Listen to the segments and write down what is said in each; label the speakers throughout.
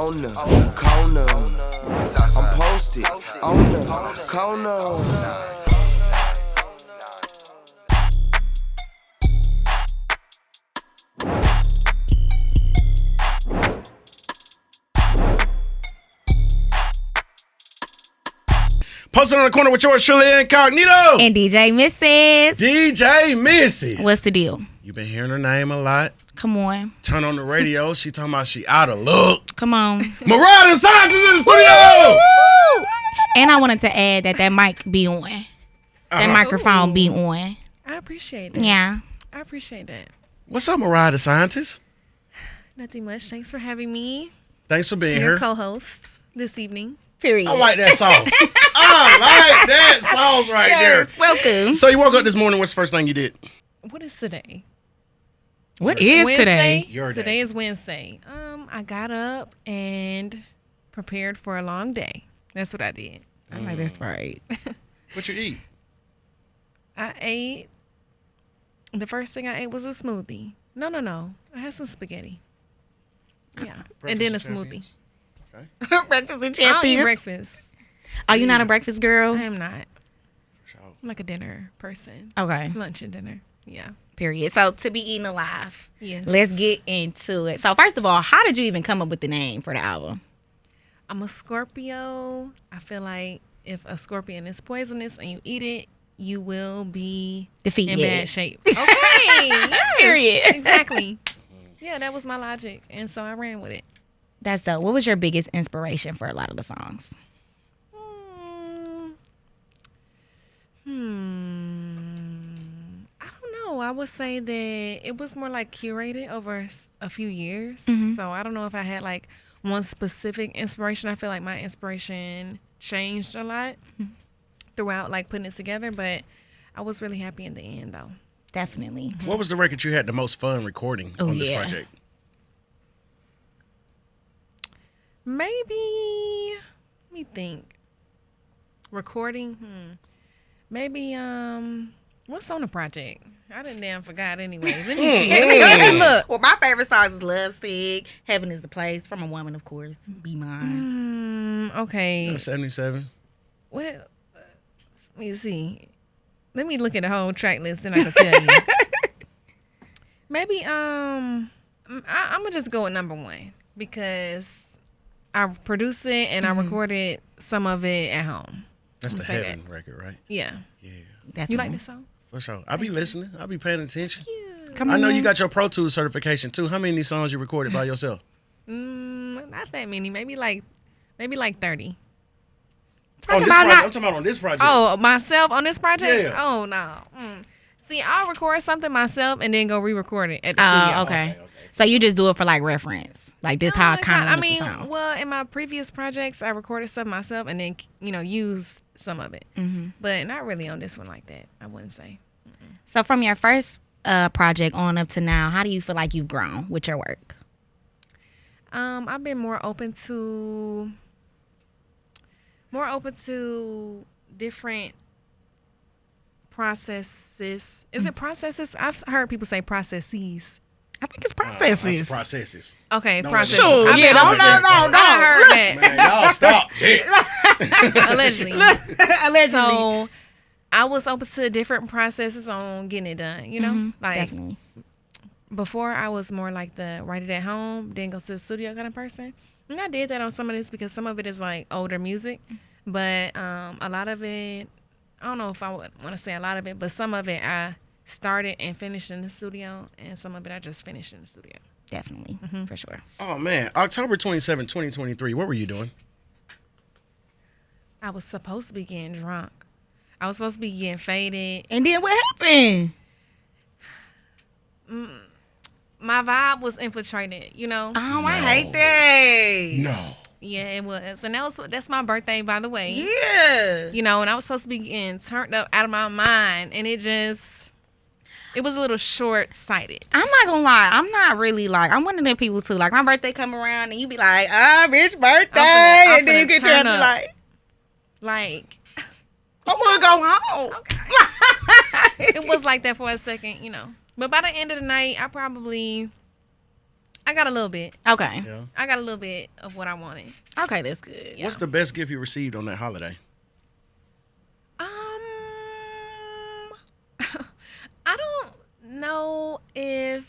Speaker 1: on the corner. I'm posted on the corner.
Speaker 2: Posted on the corner with yours truly, Incognito.
Speaker 3: And DJ Mrs.
Speaker 2: DJ Mrs.
Speaker 3: What's the deal?
Speaker 2: You've been hearing her name a lot.
Speaker 3: Come on.
Speaker 2: Turn on the radio. She talking about she out of luck.
Speaker 3: Come on.
Speaker 2: Mariah The Scientist in the studio.
Speaker 3: And I wanted to add that mic be on. That microphone be on.
Speaker 4: I appreciate that.
Speaker 3: Yeah.
Speaker 4: I appreciate that.
Speaker 2: What's up, Mariah The Scientist?
Speaker 4: Nothing much. Thanks for having me.
Speaker 2: Thanks for being
Speaker 4: Your
Speaker 2: here.
Speaker 4: co-host this evening.
Speaker 3: Period.
Speaker 2: I like that sauce. I like that sauce right there.
Speaker 3: Welcome.
Speaker 2: So you woke up this morning. What's the first thing you did?
Speaker 4: What is today?
Speaker 3: What is
Speaker 4: Wednesday?
Speaker 3: today?
Speaker 2: Your day.
Speaker 4: Today is Wednesday. I got up and prepared for a long day. That's what I did.
Speaker 3: I know that's right.
Speaker 2: What you eat?
Speaker 4: I ate. The first thing I ate was a smoothie. No. I had some spaghetti. Yeah, and then a smoothie.
Speaker 3: Breakfast and
Speaker 4: I don't eat
Speaker 3: champions.
Speaker 4: breakfast.
Speaker 3: Are you not a breakfast girl?
Speaker 4: I am not. I'm like a dinner person.
Speaker 3: Okay.
Speaker 4: Lunch and dinner. Yeah.
Speaker 3: Period. So to be eaten alive.
Speaker 4: Yes.
Speaker 3: Let's get into it. So first of all, how did you even come up with the name for the album?
Speaker 4: I'm a Scorpio. I feel like if a scorpion is poisonous and you eat it, you will be
Speaker 3: Defeated.
Speaker 4: in bad shape. Okay. Yes,
Speaker 3: Period.
Speaker 4: exactly. Yeah, that was my logic. And so I ran with it.
Speaker 3: That's dope. What was your biggest inspiration for a lot of the songs?
Speaker 4: I don't know. I would say that it was more like curated over a few years. So I don't know if I had like one specific inspiration. I feel like my inspiration changed a lot throughout like putting it together, but I was really happy in the end though.
Speaker 3: Definitely.
Speaker 2: What was the record you had the most fun recording on this project?
Speaker 4: Maybe, let me think. Recording? Maybe, what's on the project? I done damn forgot anyways. Let me see. Let me look.
Speaker 3: Well, my favorite song is Love Sick, Heaven is the Place, From a Woman, of course, Be Mine.
Speaker 4: Okay.
Speaker 2: 77.
Speaker 4: Well, let me see. Let me look at the whole track list and I can tell you. Maybe, I'm going to just go with number one because I produced it and I recorded some of it at home.
Speaker 2: That's the Heaven record, right?
Speaker 4: Yeah.
Speaker 2: Yeah.
Speaker 3: Definitely.
Speaker 4: You like this song?
Speaker 2: For sure. I'll be listening. I'll be paying attention.
Speaker 3: Come
Speaker 2: I know
Speaker 3: on.
Speaker 2: you got your Pro Tools certification too. How many songs you recorded by yourself?
Speaker 4: Not that many. Maybe like 30.
Speaker 2: On this project. I'm talking about on this project.
Speaker 4: Oh, myself on this project?
Speaker 2: Yeah.
Speaker 4: Oh, no. See, I'll record something myself and then go re-record it at the studio.
Speaker 3: Okay. So you just do it for like reference. Like this how I kind of
Speaker 4: I
Speaker 3: sound.
Speaker 4: well, in my previous projects, I recorded stuff myself and then, used some of it. But not really on this one like that, I wouldn't say.
Speaker 3: So from your first project on up to now, how do you feel like you've grown with your work?
Speaker 4: I've been more open to different processes. Is it processes? I've heard people say processes.
Speaker 3: I think it's processes.
Speaker 2: That's processes.
Speaker 4: Okay,
Speaker 2: No,
Speaker 4: processes.
Speaker 3: Sure,
Speaker 4: I've
Speaker 3: yeah,
Speaker 4: been open to- I heard that.
Speaker 2: Man, y'all stop it.
Speaker 4: Allegedly.
Speaker 3: Allegedly.
Speaker 4: So I was open to different processes on getting it done, Like
Speaker 3: Definitely.
Speaker 4: before I was more like the write it at home, then go to the studio kind of person. And I did that on some of this because some of it is like older music. But a lot of it, I don't know if I would want to say a lot of it, but some of it I started and finished in the studio, and some of it I just finished in the studio.
Speaker 3: Definitely. For sure.
Speaker 2: Oh man, October 27, 2023. What were you doing?
Speaker 4: I was supposed to be getting drunk. I was supposed to be getting faded.
Speaker 3: And then what happened?
Speaker 4: My vibe was infiltrated,
Speaker 3: Oh, I hate that.
Speaker 2: No.
Speaker 4: Yeah, it was. And that's my birthday, by the way.
Speaker 3: Yeah.
Speaker 4: And I was supposed to be getting turned up out of my mind, and it was a little short-sighted.
Speaker 3: I'm not gonna lie. I'm not really like, I'm one of them people too. Like my birthday come around and you be like, bitch birthday.
Speaker 4: I'm
Speaker 3: And then you
Speaker 4: finna
Speaker 3: get there and be
Speaker 4: turn
Speaker 3: like,
Speaker 4: Like,
Speaker 3: I want to go home.
Speaker 4: it was like that for a second, But by the end of the night, I probably I got a little bit.
Speaker 3: Okay.
Speaker 2: Yeah.
Speaker 4: I got a little bit of what I wanted.
Speaker 3: Okay, that's good.
Speaker 4: Yeah.
Speaker 2: What's the best gift you received on that holiday?
Speaker 4: I don't know if.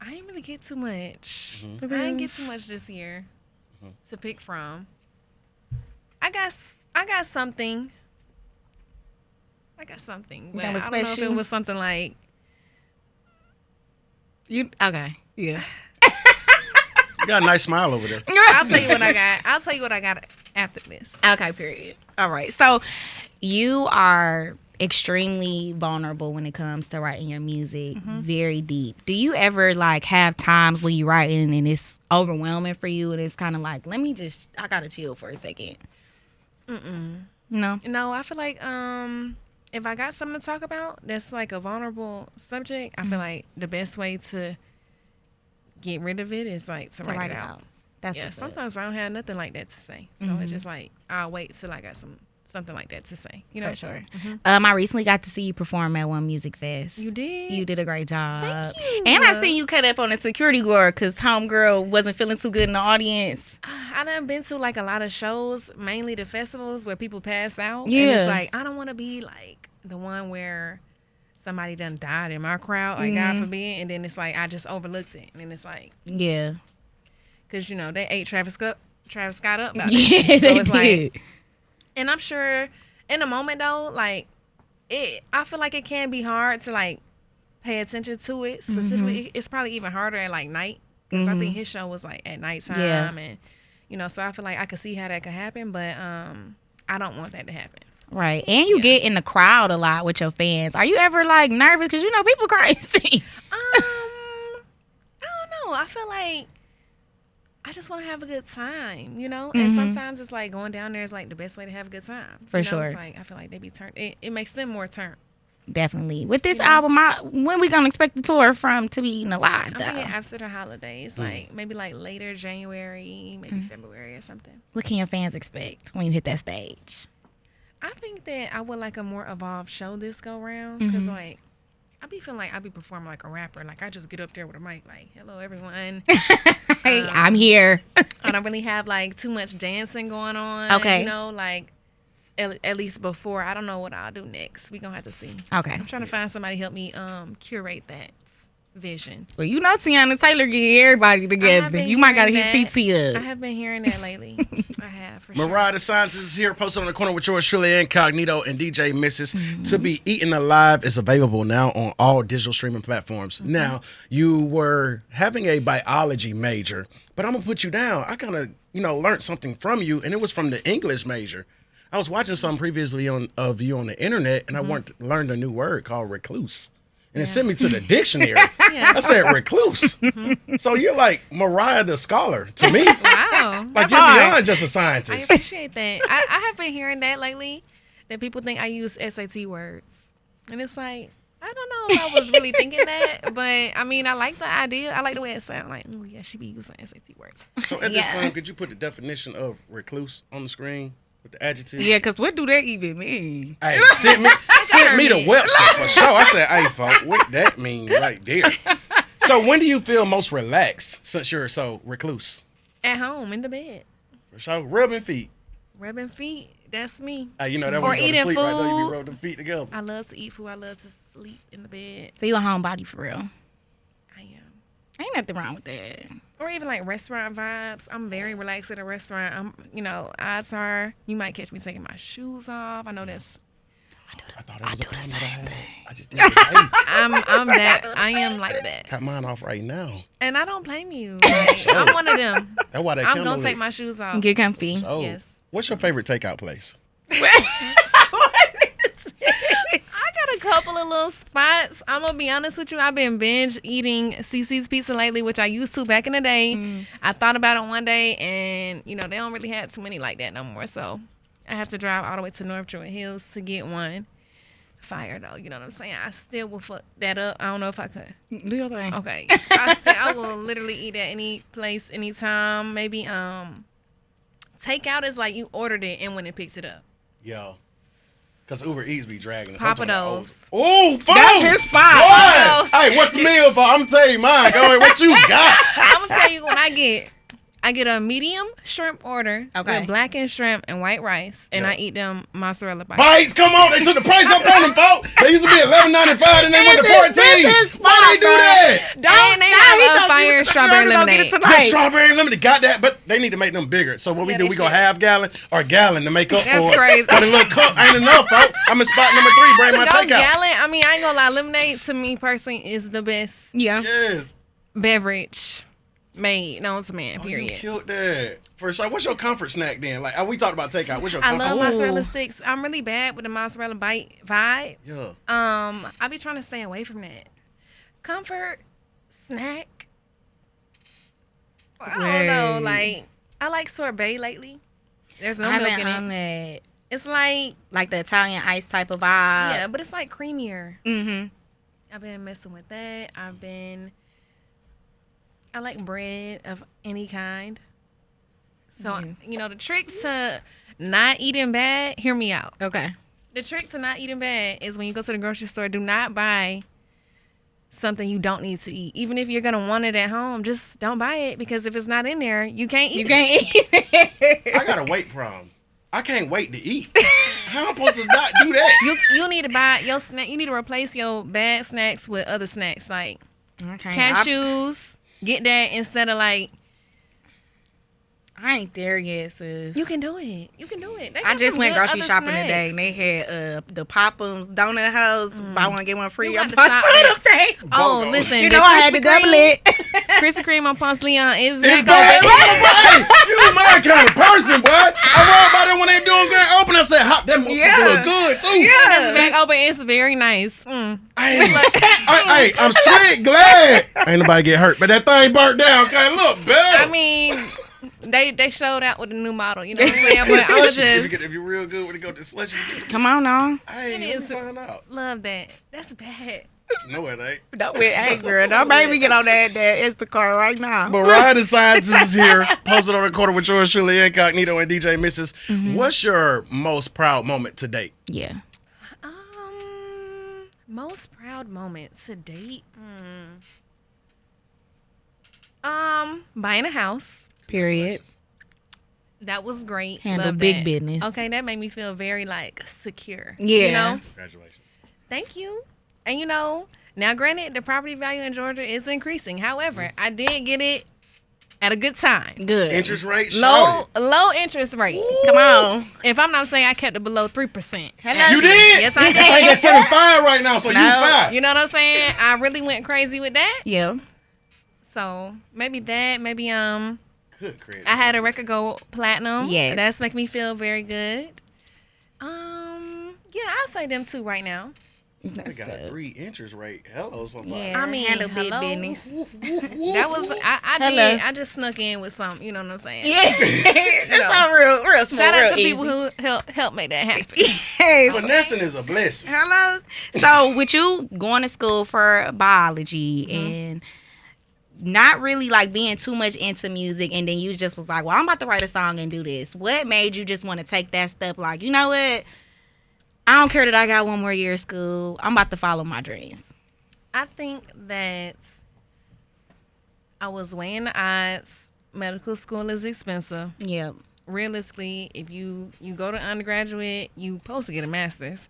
Speaker 4: I didn't really get too much. I didn't get too much this year to pick from. I got something. But
Speaker 3: That was
Speaker 4: I don't know if
Speaker 3: special?
Speaker 4: it was something like.
Speaker 3: Okay. Yeah.
Speaker 2: You got a nice smile over there.
Speaker 4: I'll tell you what I got. I'll tell you what I got after this.
Speaker 3: Okay, period. All right. So you are extremely vulnerable when it comes to writing your music, very deep. Do you ever like have times when you writing and it's overwhelming for you and it's kind of like, I gotta chill for a second? No?
Speaker 4: No, I feel like if I got something to talk about that's like a vulnerable subject, I feel like the best way to get rid of it is like to write it out.
Speaker 3: That's
Speaker 4: Yeah,
Speaker 3: what's up.
Speaker 4: sometimes I don't have nothing like that to say. So it's just like, I'll wait till I got something like that to say. You know?
Speaker 3: For sure. I recently got to see you perform at one music fest.
Speaker 4: You did?
Speaker 3: You did a great job.
Speaker 4: Thank you.
Speaker 3: And I seen you cut up on a security guard because homegirl wasn't feeling too good in the audience.
Speaker 4: I done been to like a lot of shows, mainly the festivals where people pass out.
Speaker 3: Yeah.
Speaker 4: And it's like, I don't want to be like the one where somebody done died in my crowd, like God forbid. And then it's like, I just overlooked it. And then it's like,
Speaker 3: Yeah.
Speaker 4: because, you know, they ate Travis Scott up about
Speaker 3: Yeah,
Speaker 4: it. So
Speaker 3: they
Speaker 4: it's
Speaker 3: did.
Speaker 4: like, and I'm sure in the moment though, like I feel like it can be hard to like pay attention to it specifically. It's probably even harder at like night because I think his show was like at nighttime, and you know, so I feel like I could see how that could happen, but I don't want that to happen.
Speaker 3: Right. And you get in the crowd a lot with your fans. Are you ever like nervous? Because, you know, people crazy.
Speaker 4: I don't know. I feel like I just want to have a good time, you know? And sometimes it's like going down there is like the best way to have a good time.
Speaker 3: For
Speaker 4: you know?
Speaker 3: sure.
Speaker 4: It's like I feel like they be turned. It makes them more turned.
Speaker 3: Definitely. With this album, when we going to expect the tour to be eaten alive,
Speaker 4: I'm
Speaker 3: though?
Speaker 4: thinking after the holidays, like maybe like later January, maybe February or something.
Speaker 3: What can your fans expect when you hit that stage?
Speaker 4: I think that I would like a more evolved show this go round because like I be feeling like I be performing like a rapper. Like I just get up there with a mic, like hello everyone.
Speaker 3: Hey, I'm here.
Speaker 4: I don't really have like too much dancing going on.
Speaker 3: Okay.
Speaker 4: You know, like at least before. I don't know what I'll do next. We gonna have to see.
Speaker 3: Okay.
Speaker 4: I'm trying to find somebody to help me curate that vision.
Speaker 3: Well, you know Tiana Taylor get everybody together. You might got to hit TT
Speaker 4: I
Speaker 3: up.
Speaker 4: have been hearing that lately. I have for sure.
Speaker 2: Mariah The Scientist is here, posted on the corner with yours truly, Incognito and DJ Mrs. To Be Eaten Alive is available now on all digital streaming platforms. Now, you were having a biology major, but I'm going to put you down. I kind of, learned something from you, and it was from the English major. I was watching something previously of you on the internet, and I learned a new word called recluse. And it sent me to the dictionary. I said recluse. So you're like Mariah the scholar to me.
Speaker 4: Wow.
Speaker 2: Like you're beyond just a
Speaker 4: I
Speaker 2: scientist.
Speaker 4: appreciate that. I have been hearing that lately, that people think I use SAT words. And it's like, I don't know if I was really thinking that, but I mean, I like the idea. I like the way it sounds. Like, oh yeah, she be using SAT words.
Speaker 2: So at this time, could you put the definition of recluse on the screen with the adjective?
Speaker 3: Yeah, because what do that even mean?
Speaker 2: Hey, sent me to Webster for sure. I said, hey, folks, what that mean right there? So when do you feel most relaxed since you're so recluse?
Speaker 4: At home, in the bed.
Speaker 2: For sure. Rubbing feet.
Speaker 4: Rubbing feet, that's me.
Speaker 2: Hey, that
Speaker 4: Or
Speaker 2: when you go to
Speaker 4: eating
Speaker 2: sleep right there, you
Speaker 4: food.
Speaker 2: be rubbing feet together.
Speaker 4: I love to eat food. I love to sleep in the bed.
Speaker 3: So you a homebody for real?
Speaker 4: I am.
Speaker 3: Ain't nothing wrong with that.
Speaker 4: Or even like restaurant vibes. I'm very relaxed at a restaurant. Odds are you might catch me taking my shoes off. I know that's.
Speaker 2: I thought it was a plan that I had. I just did it. Hey,
Speaker 4: I'm that. I am like that.
Speaker 2: cut mine off right now.
Speaker 4: And I don't blame you. Like, I'm one of them.
Speaker 2: That's why they
Speaker 4: I'm
Speaker 2: come
Speaker 4: gonna
Speaker 2: to
Speaker 4: take
Speaker 2: it.
Speaker 4: my shoes off.
Speaker 3: Get comfy.
Speaker 2: Oh,
Speaker 4: Yes.
Speaker 2: What's your favorite takeout place?
Speaker 4: I got a couple of little spots. I'm gonna be honest with you. I've been binge eating CC's Pizza lately, which I used to back in the day. I thought about it one day, and they don't really have too many like that no more. So I have to drive all the way to North Druid Hills to get one. Fire though, you know what I'm saying? I still will fuck that up. I don't know if I could.
Speaker 3: Do your thing.
Speaker 4: Okay. I will literally eat at any place, anytime. Maybe takeout is like you ordered it and went and picked it up.
Speaker 2: Yo. Cause Uber Eats be dragging.
Speaker 4: Papa Do's.
Speaker 2: Oh, phone.
Speaker 3: That's his spot.
Speaker 2: Boy. Hey, what's the meal for? I'm gonna tell you mine. Go ahead. What you got?
Speaker 4: I'm gonna tell you when I get a medium shrimp order
Speaker 3: Okay.
Speaker 4: with blackened shrimp and white rice, and
Speaker 2: Yeah.
Speaker 4: I eat them mozzarella bites.
Speaker 2: Bites, come on. They took the price up on them, folks. They used to be $11.95 and they went to $14.
Speaker 3: This is
Speaker 2: Why they do
Speaker 3: fine,
Speaker 2: that?
Speaker 4: And they have a fire strawberry lemonade.
Speaker 2: The strawberry lemonade got that, but they need to make them bigger. So what we
Speaker 4: Yeah,
Speaker 2: do,
Speaker 4: they
Speaker 2: we go
Speaker 4: should.
Speaker 2: half gallon or gallon to make up
Speaker 4: That's
Speaker 2: for
Speaker 4: crazy.
Speaker 2: it. But a little cup ain't enough, folks. I'm in spot number 3. Bring my
Speaker 4: Go
Speaker 2: takeout.
Speaker 4: gallon. I mean, I ain't gonna lie. Lemonade to me personally is the best
Speaker 3: Yeah.
Speaker 2: Yes.
Speaker 4: beverage made known to man.
Speaker 2: Oh, you
Speaker 4: Period.
Speaker 2: killed that. For sure. What's your comfort snack then? Like we talked about takeout. What's your
Speaker 4: I
Speaker 2: comfort
Speaker 4: love
Speaker 2: snack?
Speaker 4: mozzarella sticks. I'm really bad with the mozzarella bite vibe.
Speaker 2: Yeah.
Speaker 4: I be trying to stay away from that. Comfort snack. I don't know. Like I like sorbet lately. There's no
Speaker 3: I
Speaker 4: milk
Speaker 3: haven't
Speaker 4: in
Speaker 3: on
Speaker 4: it.
Speaker 3: that,
Speaker 4: It's like
Speaker 3: the Italian ice type of vibe.
Speaker 4: yeah, but it's like creamier.
Speaker 3: Mm-hmm.
Speaker 4: I've been messing with that. I like bread of any kind. So, the trick to not eating bad, hear me out.
Speaker 3: Okay.
Speaker 4: The trick to not eating bad is when you go to the grocery store, do not buy something you don't need to eat. Even if you're going to want it at home, just don't buy it because if it's not in there, you can't eat
Speaker 3: You
Speaker 4: it.
Speaker 3: can't eat it.
Speaker 2: I got a weight problem. I can't wait to eat. How am I supposed to not do that?
Speaker 4: You need to buy your snack. You need to replace your bad snacks with other snacks like
Speaker 3: Okay.
Speaker 4: cashews. Get that instead of like,
Speaker 3: I ain't there yet, sis.
Speaker 4: you can do it. You can do it. They
Speaker 3: I
Speaker 4: got
Speaker 3: just
Speaker 4: some
Speaker 3: went
Speaker 4: good
Speaker 3: grocery
Speaker 4: other
Speaker 3: shopping
Speaker 4: snacks.
Speaker 3: today and they had the Pop'ems donut house. Buy one get one free.
Speaker 4: You
Speaker 3: I'm
Speaker 4: got to stop that.
Speaker 3: thing.
Speaker 4: Oh,
Speaker 2: Bogo.
Speaker 4: listen.
Speaker 3: You
Speaker 4: the
Speaker 3: know I had to
Speaker 4: Krispy
Speaker 3: double
Speaker 4: Kreme-
Speaker 3: it.
Speaker 4: Krispy Kreme on Ponce Leon is
Speaker 2: It's
Speaker 4: back
Speaker 2: bad.
Speaker 4: open.
Speaker 2: Hey, you my kind of person, boy. I roll by them when they doing grand open. I said, hop, that motherfucker
Speaker 3: Yeah.
Speaker 2: look good, too.
Speaker 3: Yeah.
Speaker 4: It's back open. It's very nice.
Speaker 2: Hey, I'm slick glad. Ain't nobody get hurt, but that thing burnt down. Okay, look, better.
Speaker 4: I mean, they showed out with the new model. You know what I'm saying? But I was just
Speaker 2: if you're real good when you go to slushy, you get
Speaker 3: Come on now.
Speaker 2: hey,
Speaker 4: It
Speaker 2: let me
Speaker 4: is.
Speaker 2: find out.
Speaker 4: love that. That's bad.
Speaker 2: No, it ain't.
Speaker 3: Don't be angry, girl. Don't make me get on that Instacart right now.
Speaker 2: Mariah The Scientist is here, posted on the corner with yours truly, Incognito and DJ Mrs. What's your most proud moment to date?
Speaker 3: Yeah.
Speaker 4: Most proud moment to date. Buying a house.
Speaker 3: Period.
Speaker 4: That was great.
Speaker 3: Handle
Speaker 4: Love
Speaker 3: big
Speaker 4: that.
Speaker 3: business.
Speaker 4: Okay, that made me feel very like secure.
Speaker 3: Yeah.
Speaker 4: You know?
Speaker 2: Congratulations.
Speaker 4: Thank you. And now granted, the property value in Georgia is increasing. However, I did get it at a good time.
Speaker 3: Good.
Speaker 2: Interest rate,
Speaker 4: Low
Speaker 2: shawty.
Speaker 4: interest rate.
Speaker 3: Come on.
Speaker 4: If I'm not saying I kept it below 3%.
Speaker 3: Hello.
Speaker 2: You did?
Speaker 4: Yes, I
Speaker 2: That thing
Speaker 4: did.
Speaker 2: at 7.5 right now, so
Speaker 3: No.
Speaker 2: you 5.
Speaker 4: You know what I'm saying? I really went crazy with that.
Speaker 3: Yeah.
Speaker 4: So maybe
Speaker 2: Good credit.
Speaker 4: I had a record go platinum.
Speaker 3: Yes.
Speaker 4: That's making me feel very good. Yeah, I'll say them two right now.
Speaker 2: They got a 3 interest rate. Hello, somebody.
Speaker 3: Yeah.
Speaker 4: I mean,
Speaker 3: handle big
Speaker 4: hello?
Speaker 3: business.
Speaker 4: That was I
Speaker 3: Hello.
Speaker 4: did. I just snuck in with some. You know what I'm saying?
Speaker 3: Yeah. That's all real small.
Speaker 4: Shout out
Speaker 3: real
Speaker 4: to
Speaker 3: easy.
Speaker 4: people who help make that happen.
Speaker 3: Hey,
Speaker 2: Finessing is a blessing.
Speaker 3: hello. So with you going to school for biology and not really like being too much into music, and then you just was like, well, I'm about to write a song and do this. What made you just want to take that step? Like, you know what? I don't care that I got one more year of school. I'm about to follow my dreams.
Speaker 4: I think that I was weighing the odds. Medical school is expensive.
Speaker 3: Yep.
Speaker 4: Realistically, if you go to undergraduate, you supposed to get a master's.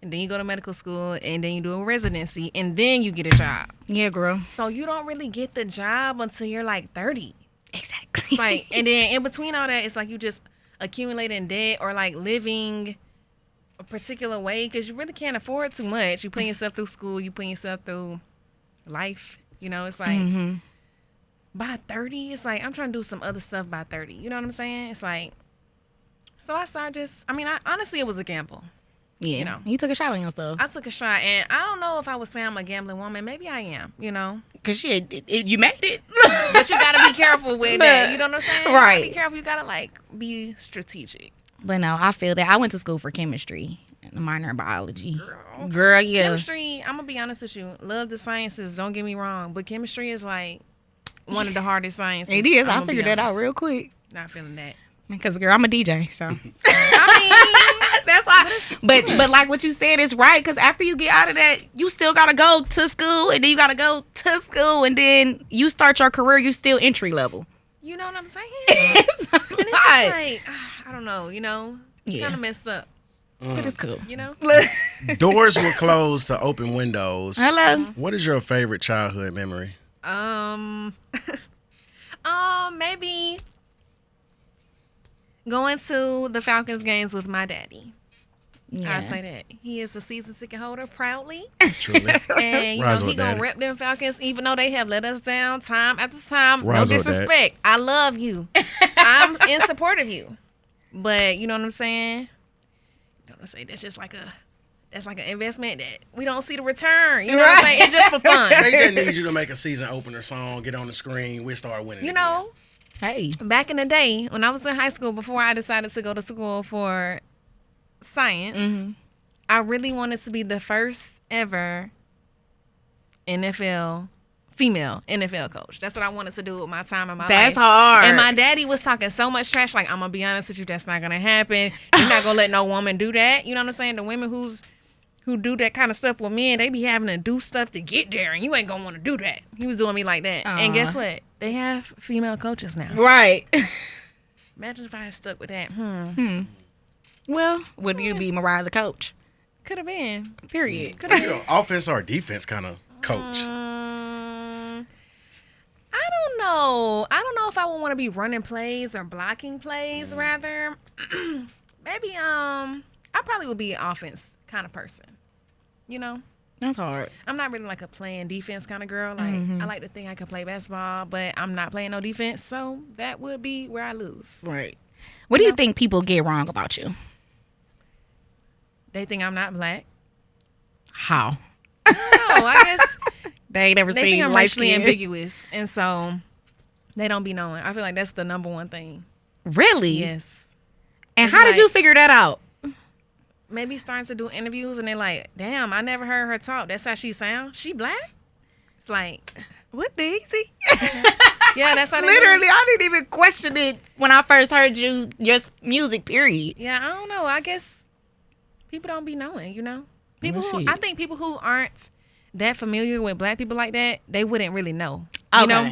Speaker 4: And then you go to medical school, and then you do a residency, and then you get a job.
Speaker 3: Yeah, girl.
Speaker 4: So you don't really get the job until you're like 30.
Speaker 3: Exactly.
Speaker 4: It's like, and then in between all that, it's like you just accumulating debt or like living a particular way because you really can't afford too much. You putting yourself through school, you putting yourself through life. It's like by 30, it's like I'm trying to do some other stuff by 30. You know what I'm saying? It's like, so I started honestly, it was a gamble.
Speaker 3: Yeah. You took a shot on yourself.
Speaker 4: I took a shot, and I don't know if I would say I'm a gambling woman. Maybe I am,
Speaker 3: Because you made it.
Speaker 4: But you got to be careful with that. You know what I'm saying? You gotta
Speaker 3: Right.
Speaker 4: be careful. You got to, be strategic.
Speaker 3: But no, I feel that. I went to school for chemistry and a minor in biology. Girl, yeah.
Speaker 4: Chemistry, I'm going to be honest with you. Love the sciences, don't get me wrong. But chemistry is, one of the hardest sciences.
Speaker 3: It is.
Speaker 4: I'ma
Speaker 3: I
Speaker 4: be
Speaker 3: figured that out
Speaker 4: honest.
Speaker 3: real quick.
Speaker 4: Not feeling that.
Speaker 3: Because, girl, I'm a DJ, so.
Speaker 4: I
Speaker 3: That's why. But like what you said is right, because after you get out of that, you still gotta go to school, and then you gotta go to school, and then you start your career. You still entry level.
Speaker 4: You know what I'm saying?
Speaker 3: It's
Speaker 4: And it's just like, I don't know,
Speaker 3: Yeah.
Speaker 4: kind of messed up,
Speaker 3: But it's cool.
Speaker 2: Doors were closed to open windows.
Speaker 3: Hello.
Speaker 2: What is your favorite childhood memory?
Speaker 4: Maybe going to the Falcons games with my daddy.
Speaker 3: Yeah.
Speaker 4: I say that he is a season ticket holder proudly,
Speaker 2: Truly.
Speaker 4: and
Speaker 2: Rise
Speaker 4: he
Speaker 2: up,
Speaker 4: gonna
Speaker 2: Daddy.
Speaker 4: rep them Falcons even though they have let us down time after time.
Speaker 2: Rise
Speaker 4: No
Speaker 2: up, Dad.
Speaker 4: disrespect, I love you. I'm in support of you, but you know what I'm saying. You know what I'm saying? That's like an investment that we don't see the return. You know what I'm saying? It's just for fun.
Speaker 2: They just need you to make a season opener song, get on the screen, we start winning.
Speaker 4: You
Speaker 2: again.
Speaker 4: know,
Speaker 3: Hey.
Speaker 4: back in the day when I was in high school, before I decided to go to school for science, I really wanted to be the first ever female NFL coach. That's what I wanted to do with my time in my life.
Speaker 3: That's hard.
Speaker 4: And my daddy was talking so much trash, like, I'm gonna be honest with you, that's not gonna happen. You're not gonna let no woman do that. You know what I'm saying? The women who do that kind of stuff with men, they be having to do stuff to get there, and you ain't gonna want to do that. He was doing me like that. And guess what? They have female coaches now.
Speaker 3: Right.
Speaker 4: Imagine if I had stuck with that.
Speaker 3: Well, would you be Mariah the coach?
Speaker 4: Could have been.
Speaker 3: Period.
Speaker 4: Could have
Speaker 2: You
Speaker 4: been.
Speaker 2: know, offense or defense kind of coach.
Speaker 4: I don't know. I don't know if I would want to be running plays or blocking plays. Rather, maybe I probably would be an offense kind of person. You know,
Speaker 3: That's hard.
Speaker 4: I'm not really like a playing defense kind of girl. Like I like to think I could play basketball, but I'm not playing no defense, so that would be where I lose.
Speaker 3: Right. What do you think people get wrong about you?
Speaker 4: They think I'm not black.
Speaker 3: How?
Speaker 4: No, I guess
Speaker 3: They ain't never
Speaker 4: they
Speaker 3: seen
Speaker 4: think I'm
Speaker 3: light
Speaker 4: racially
Speaker 3: skin.
Speaker 4: ambiguous, and so they don't be knowing. I feel like that's the number one thing.
Speaker 3: Really?
Speaker 4: Yes.
Speaker 3: And
Speaker 4: It's
Speaker 3: how did
Speaker 4: like-
Speaker 3: you figure that out?
Speaker 4: Maybe starting to do interviews and they're like, damn, I never heard her talk. That's how she sounds. She black? It's like,
Speaker 3: What Daisy?
Speaker 4: yeah, that's how they
Speaker 3: Literally, I didn't even question it when I first heard your music. Period.
Speaker 4: Yeah, I don't know. I guess people don't be knowing, People
Speaker 3: Well,
Speaker 4: who,
Speaker 3: shit.
Speaker 4: I think people who aren't that familiar with black people like that, they wouldn't really know.
Speaker 3: Okay.
Speaker 4: You know?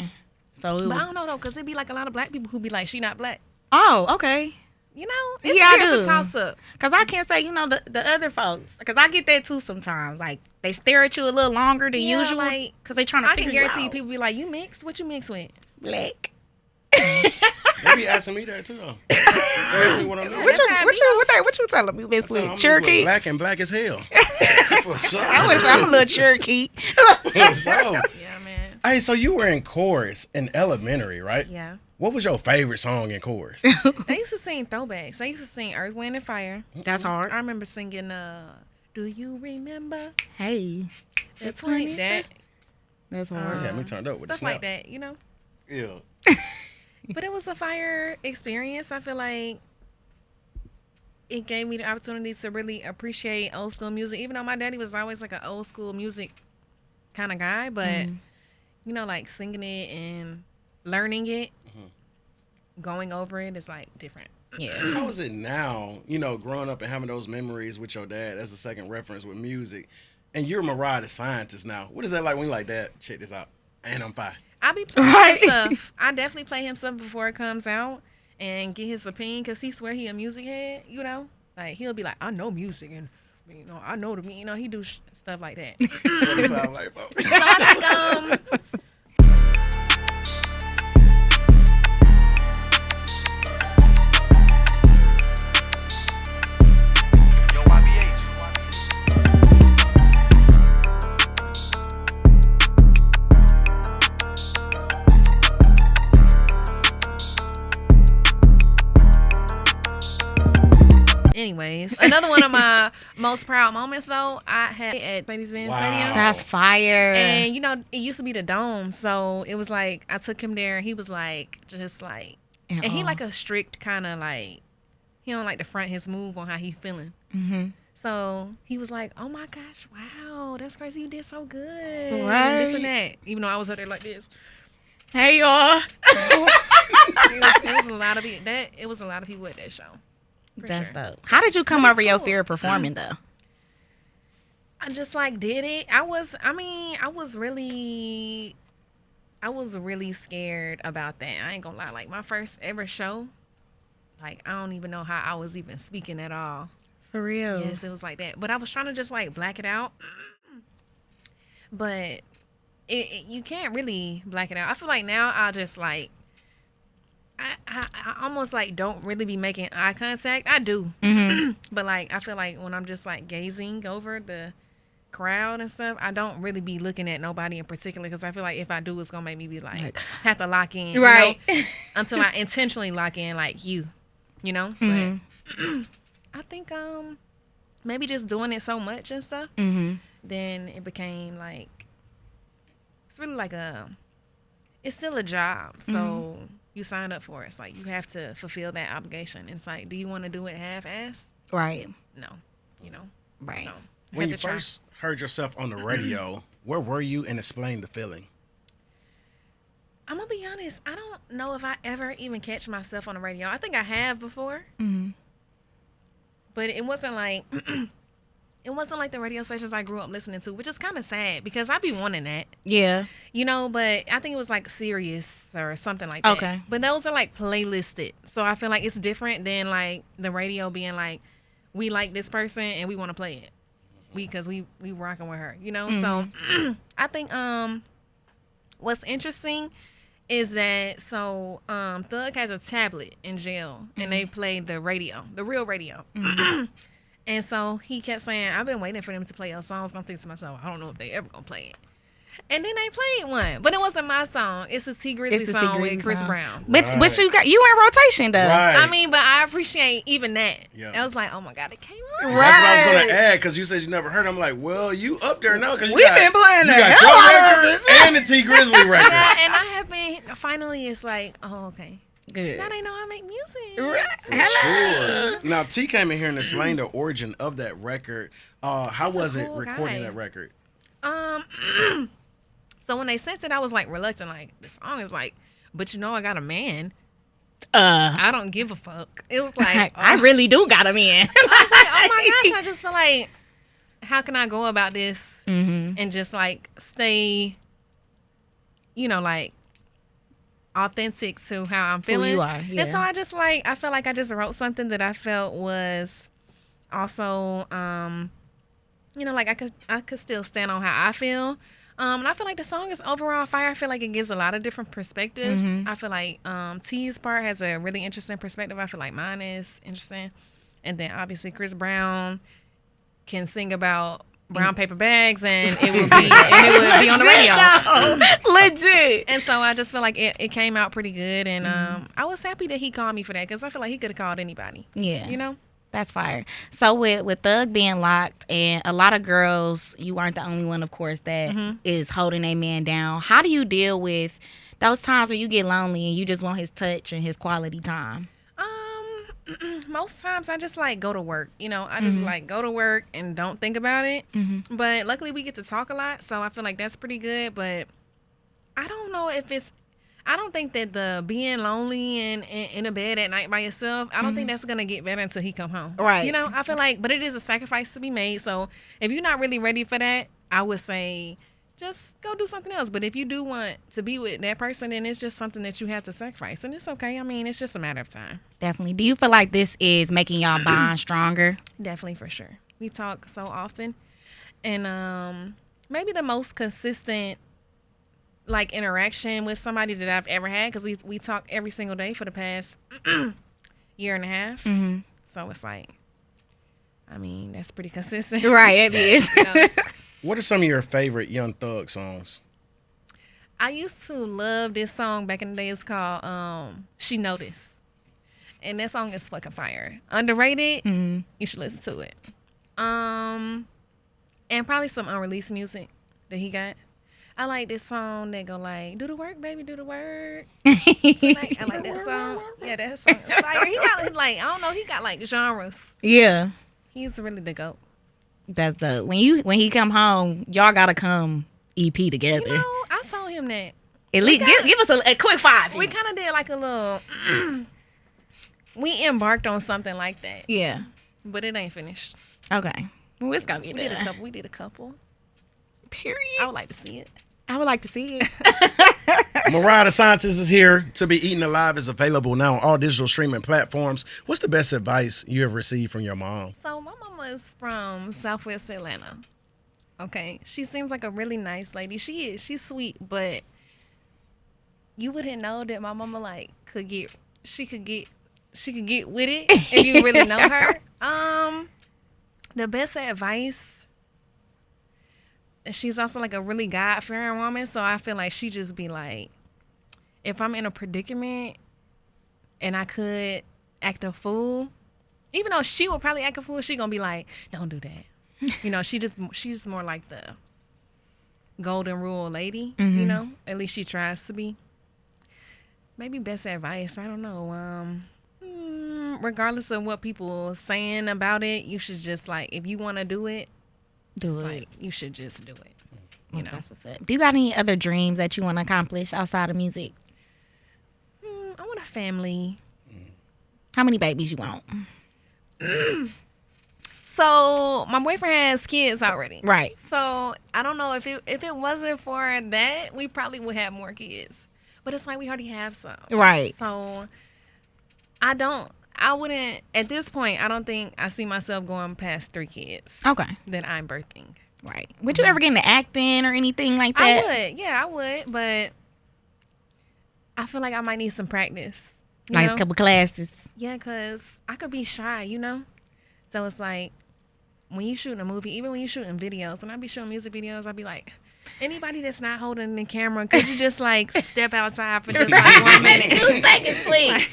Speaker 3: So it
Speaker 4: But I
Speaker 3: was,
Speaker 4: don't know though, because it'd be like a lot of black people who be like, she not black.
Speaker 3: oh, okay.
Speaker 4: You know? It's
Speaker 3: Yeah, I
Speaker 4: just
Speaker 3: do.
Speaker 4: a toss up.
Speaker 3: Cause I can't say, the other folks. Cause I get that too sometimes. Like they stare at you a little longer than
Speaker 4: Yeah,
Speaker 3: usual.
Speaker 4: like,
Speaker 3: Cause they trying to
Speaker 4: I
Speaker 3: figure
Speaker 4: can
Speaker 3: you
Speaker 4: guarantee you
Speaker 3: out.
Speaker 4: people be like, you mix? What you mix with?
Speaker 3: Black.
Speaker 2: They be asking me that too, though. They ask me what I'm doing.
Speaker 3: What you
Speaker 4: how
Speaker 3: what
Speaker 4: we
Speaker 3: you what you telling me, Miss
Speaker 2: I tell 'em I'm
Speaker 3: with
Speaker 2: just
Speaker 3: Cherokee?
Speaker 2: black and black as hell. For sure.
Speaker 3: I'm a little Cherokee.
Speaker 2: For sure.
Speaker 4: Yeah, man.
Speaker 2: Hey, so you were in chorus in elementary, right?
Speaker 4: Yeah.
Speaker 2: What was your favorite song in chorus?
Speaker 4: They used to sing throwbacks. They used to sing Earth, Wind, and Fire.
Speaker 3: That's hard.
Speaker 4: I remember singing, Do You Remember
Speaker 3: Hey,
Speaker 4: the 20? That,
Speaker 3: that's hard.
Speaker 2: Yeah, me turned up with the
Speaker 4: stuff
Speaker 2: snap.
Speaker 4: like that,
Speaker 2: Yeah.
Speaker 4: But it was a fire experience. I feel like it gave me the opportunity to really appreciate old school music, even though my daddy was always like an old school music kind of guy. But, like singing it and learning it, going over it is like different.
Speaker 3: Yeah.
Speaker 2: How is it now, growing up and having those memories with your dad as a second reference with music, and you're Mariah the Scientist now? What is that like when you're like, Dad, check this out, and I'm fine?
Speaker 4: I be playing
Speaker 3: Right.
Speaker 4: him stuff. I definitely play him stuff before it comes out and get his opinion because he swear he a music head, Like, he'll be like, I know music and, I know he do stuff like that.
Speaker 2: What it sound like, folks?
Speaker 4: So I think,
Speaker 1: Yo, YBH.
Speaker 4: anyways, another one of my most proud moments, though, I had at Mercedes-Benz
Speaker 2: Wow.
Speaker 4: Stadium.
Speaker 3: That's fire.
Speaker 4: And, it used to be the Dome. So it was like, I took him there and he was like, just like, and he like a strict kind of like, he don't like to front his move on how he feeling.
Speaker 3: Mm-hmm.
Speaker 4: So he was like, oh my gosh, wow, that's crazy. You did so good.
Speaker 3: Right.
Speaker 4: And this and that. Even though I was out there like this.
Speaker 3: Hey y'all.
Speaker 4: It was a lot of people at that show.
Speaker 3: That's
Speaker 4: sure.
Speaker 3: dope. How did you come
Speaker 4: But
Speaker 3: over
Speaker 4: it's
Speaker 3: your
Speaker 4: cool.
Speaker 3: fear of performing though?
Speaker 4: I just like did it. I was really scared about that. I ain't gonna lie. Like my first ever show, like I don't even know how I was even speaking at all.
Speaker 3: For real.
Speaker 4: Yes, it was like that. But I was trying to just like black it out. But you can't really black it out. I feel like now I'll just like I almost like don't really be making eye contact. I do. But like I feel like when I'm just like gazing over the crowd and stuff, I don't really be looking at nobody in particular because I feel like if I do, it's gonna make me be like have to lock in,
Speaker 3: Right.
Speaker 4: you know, until I intentionally lock in, like you know. But I think maybe just doing it so much and stuff, then it became like it's really like it's still a job, so you signed up for it. It's like you have to fulfill that obligation. It's like, do you want to do it half-ass?
Speaker 3: Right.
Speaker 4: No, you know.
Speaker 3: Right.
Speaker 4: So,
Speaker 2: When
Speaker 4: had
Speaker 2: you
Speaker 4: to try.
Speaker 2: first heard yourself on the radio, where were you, and explain the feeling?
Speaker 4: I'm gonna be honest. I don't know if I ever even catch myself on the radio. I think I have before, but it wasn't like it wasn't like the radio stations I grew up listening to, which is kind of sad because I be wanting that,
Speaker 3: Yeah.
Speaker 4: you know. But I think it was like Sirius or something like that.
Speaker 3: Okay.
Speaker 4: But those are like playlisted, so I feel like it's different than like the radio being like, we like this person and we want to play it, because we rocking with her, you know. So I think what's interesting is that Thug has a tablet in jail and they play the radio, the real radio. And so he kept saying, I've been waiting for them to play your songs. And I'm thinking to myself, I don't know if they ever gonna play it. And then they played one, but it wasn't my song. It's a T Grizzly song with Chris Brown.
Speaker 3: But
Speaker 2: Right.
Speaker 3: but you in rotation though.
Speaker 2: Right.
Speaker 4: I mean, but I appreciate even that.
Speaker 2: Yeah.
Speaker 4: I was like, oh my God, it came on.
Speaker 2: That's what I was going to add, because you said you never heard. I'm like, well, you up there now, because
Speaker 3: We've been playing
Speaker 2: you
Speaker 3: the
Speaker 2: got
Speaker 3: hell out
Speaker 2: your
Speaker 3: of
Speaker 2: record and the T Grizzly record.
Speaker 4: Yeah, and I have been, finally it's like, oh, okay.
Speaker 3: Good.
Speaker 4: Now they know I make music.
Speaker 3: Right.
Speaker 2: Sure. Now, T came in here and explained the origin of that record. How was it
Speaker 4: cool
Speaker 2: recording
Speaker 4: guy.
Speaker 2: that record?
Speaker 4: So when they sent it, I was like reluctant. Like, the song is like, but you know I got a man.
Speaker 3: Uh,
Speaker 4: I don't give a fuck. It was like,
Speaker 3: I really do got him in.
Speaker 4: I was like, oh my gosh, I just feel like, how can I go about this and just like stay, you know, like authentic to how I'm feeling.
Speaker 3: you are,
Speaker 4: And
Speaker 3: yeah.
Speaker 4: so I just like, I felt like I just wrote something that I felt was also, you know, like I could still stand on how I feel. And I feel like the song is overall fire. I feel like it gives a lot of different perspectives. I feel like T's part has a really interesting perspective. I feel like mine is interesting. And then obviously Chris Brown can sing about brown paper bags and it would be on the radio.
Speaker 3: Legit.
Speaker 4: And so I just feel like it came out pretty good. And I was happy that he called me for that because I feel like he could have called anybody.
Speaker 3: Yeah.
Speaker 4: You know?
Speaker 3: That's fire. So with Thug being locked and a lot of girls, you aren't the only one, of course, that is holding a man down. How do you deal with those times when you get lonely and you just want his touch and his quality time?
Speaker 4: Most times I just like go to work. You know, I just like go to work and don't think about it. But luckily we get to talk a lot, so I feel like that's pretty good. But I don't know if I don't think that the being lonely and in a bed at night by yourself, I don't think that's going to get better until he come home.
Speaker 3: Right.
Speaker 4: You know, I feel like, but it is a sacrifice to be made. So if you're not really ready for that, I would say just go do something else. But if you do want to be with that person, then it's just something that you have to sacrifice. And it's okay. I mean, it's just a matter of time.
Speaker 3: Definitely. Do you feel like this is making y'all bond stronger?
Speaker 4: Definitely, for sure. We talk so often. And maybe the most consistent like interaction with somebody that I've ever had, because we talk every single day for the past year and a half. So it's like, I mean, that's pretty consistent.
Speaker 3: Right, it is.
Speaker 2: What are some of your favorite Young Thug songs?
Speaker 4: I used to love this song back in the day. It's called She Noticed. And that song is fucking fire. Underrated. You should listen to it. And probably some unreleased music that he got. I like this song that go like, do the work, baby, do the work. Like, I like that song. Yeah, that song is fire. He got like, I don't know, he got like genres.
Speaker 3: Yeah.
Speaker 4: He's really the GOAT.
Speaker 3: That's the when he come home, y'all gotta come EP together.
Speaker 4: You know, I told him that.
Speaker 3: At least give us a quick 5.
Speaker 4: We kind of did like a little, we embarked on something like that,
Speaker 3: Yeah.
Speaker 4: but it ain't finished.
Speaker 3: Okay. Well, it's gonna be
Speaker 4: We did a
Speaker 3: done.
Speaker 4: couple. We did a couple.
Speaker 3: Period.
Speaker 4: I would like to see it.
Speaker 3: I would like to see it.
Speaker 2: Mariah The Scientist is here to be eaten alive. Is available now on all digital streaming platforms. What's the best advice you have received from your mom?
Speaker 4: So my mama is from Southwest Atlanta. Okay, she seems like a really nice lady. She is. She's sweet, but you wouldn't know that my mama like could get. She could get with it if you really know her. The best advice. She's also like a really God-fearing woman, so I feel like she just be like, if I'm in a predicament and I could act a fool, even though she will probably act a fool, she gonna be like, don't do that. You know, she's more like the golden rule lady, you know? At least she tries to be. Maybe best advice, I don't know. Regardless of what people are saying about it, you should just like, if you want to do it,
Speaker 3: Do it.
Speaker 4: like, you should just do it. You know?
Speaker 3: That's what's up. Do you got any other dreams that you want to accomplish outside of music?
Speaker 4: I want a family.
Speaker 3: How many babies you want?
Speaker 4: So my boyfriend has kids already.
Speaker 3: Right.
Speaker 4: So I don't know if it wasn't for that, we probably would have more kids. But it's like we already have some.
Speaker 3: Right.
Speaker 4: So I wouldn't, at this point, I don't think I see myself going past 3 kids.
Speaker 3: Okay.
Speaker 4: That I'm birthing.
Speaker 3: Right. Would you ever get into acting or anything like that?
Speaker 4: I would. Yeah, I would. But I feel like I might need some practice. You
Speaker 3: Like
Speaker 4: know?
Speaker 3: a couple classes.
Speaker 4: Yeah, because I could be shy, you know? So it's like, when you shooting a movie, even when you shooting videos, when I be shooting music videos, I be like, anybody that's not holding the camera, could you just like step outside for just like 1 minute?
Speaker 3: 2 seconds, please.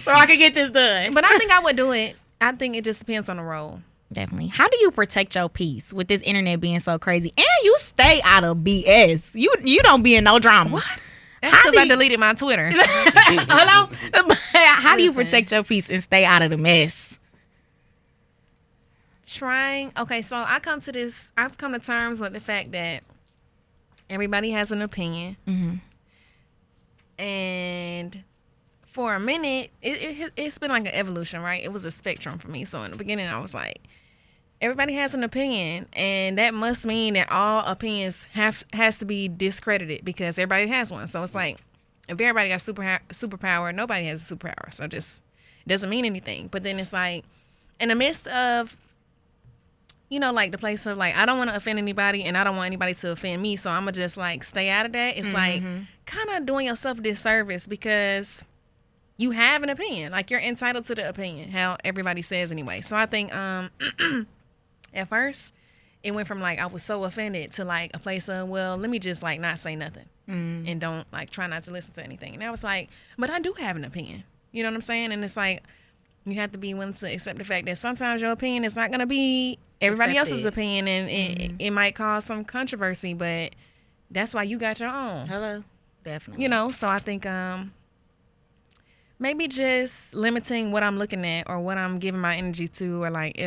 Speaker 3: So I can get this done.
Speaker 4: But I think I would do it. I think it just depends on the role.
Speaker 3: Definitely. How do you protect your peace with this internet being so crazy? And you stay out of BS. You don't be in no drama. What?
Speaker 4: That's because I deleted my Twitter.
Speaker 3: Hello? How do you protect your peace and stay out of the mess?
Speaker 4: Okay, so I've come to terms with the fact that everybody has an opinion. And for a minute, it's been like an evolution, right? It was a spectrum for me. So in the beginning, I was like, everybody has an opinion, and that must mean that all opinions has to be discredited because everybody has one. So it's like, if everybody got superpower, nobody has a superpower. So just it doesn't mean anything. But then it's like, in the midst of, you know, like the place of like, I don't want to offend anybody and I don't want anybody to offend me. So I'm going to just like stay out of that. It's like kind of doing yourself a disservice because you have an opinion. Like you're entitled to the opinion, how everybody says anyway. So I think at first it went from like, I was so offended to like a place of, well, let me just like not say nothing and don't like try not to listen to anything. And I was like, but I do have an opinion. You know what I'm saying? And it's like, you have to be willing to accept the fact that sometimes your opinion is not going to be everybody else's opinion, and it might cause some controversy, but that's why you got your own.
Speaker 3: Hello. Definitely.
Speaker 4: You know, so I think maybe just limiting what I'm looking at or what I'm giving my energy to, or like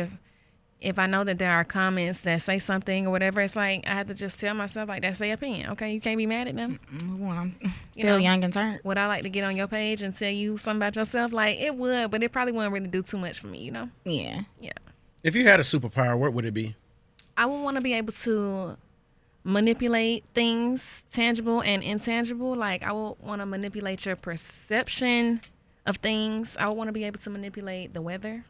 Speaker 4: if I know that there are comments that say something or whatever, it's like I have to just tell myself like that's their opinion. Okay, you can't be mad at them.
Speaker 3: Well, I'm
Speaker 4: You know,
Speaker 3: still young and turned.
Speaker 4: Would I like to get on your page and tell you something about yourself? Like it would, but it probably wouldn't really do too much for me, you know?
Speaker 3: Yeah.
Speaker 4: Yeah.
Speaker 2: If you had a superpower, what would it be?
Speaker 4: I would want to be able to manipulate things, tangible and intangible. Like I would want to manipulate your perception of things. I would want to be able to manipulate the weather.